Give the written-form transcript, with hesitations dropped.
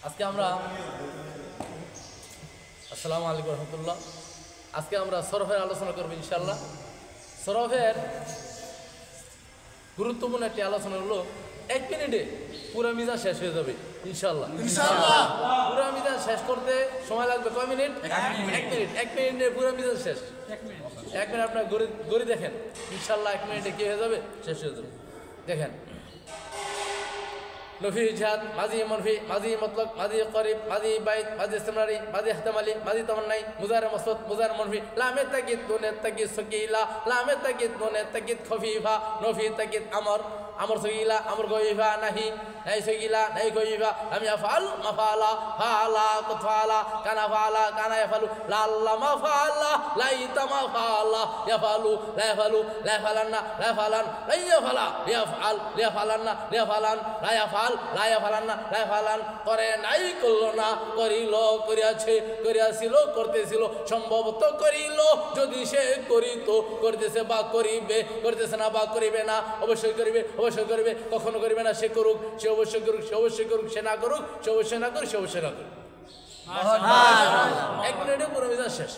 আজকে আমরা আসসালামু আলাইকুম রহমতুল্লাহ। আজকে আমরা সরফের আলোচনা করব ইনশাল্লাহ। সরফের গুরুত্বপূর্ণ একটি আলোচনা হলো 1 মিনিটে পুরো মিজান শেষ হয়ে যাবে ইনশাল্লাহ। পুরো মিজান শেষ করতে সময় লাগবে কয় মিনিট? 1 মিনিটে পুরো মিজান শেষ। 1 মিনিট আপনার গড়ি দেখেন ইনশাল্লাহ 1 মিনিটে কি হয়ে যাবে? শেষ হয়ে যাবে। দেখেন নফি ইজহাদ, মাজি মনফি, মাজি মতলক, মাজি করিব, মাজি বাইত, মাজি ইস্তিমরারি, মাজি ইহতিমালি, মাজি তামান্নাই, মুজারে মাসউদ, মুজারে মনফি, লামে তাকিদ, নুনে তাকিদ সকিলা, লামে তাকিদ, নুনে তাকিদ খফিফা, নফি তাকিদ আমর, আমর সকিলা, আমর গয়ফা নাহি, নাই সকিলা, নাই গয়ফা, লাম ইয়াফআল মাফালা, ফালা কুতফালা, কানা ফালা, কানা ইয়াফালু, লাল্লা মাফালা, লাইতা মাফালা, ইয়াফালু, লা ইয়াফালু, লা ইয়াফালান্না, লা ইয়াফালান, লা ইয়াফালা, ইয়াফআল, ইয়াফালান্না, ইয়াফালান, লা ইয়াফাল লায়া ফালান না লায়া ফালান করে নাই করল না করিল করিয়াছে করিয়াছিল করতেছিল সম্ভবত করিল যদি সে করিত করতেছে বা করিবে করতেছে না বা করিবে না অবশ্যই করিবে অবশ্যই করিবে কখনো করিবে না সে করুক সে অবশ্যই করুক সে অবশ্যই করুক সে না করুক সে অবশ্যই না করুক সে অবশ্যই না করুক। 1 মিনিটে পুরো মিজান শেষ।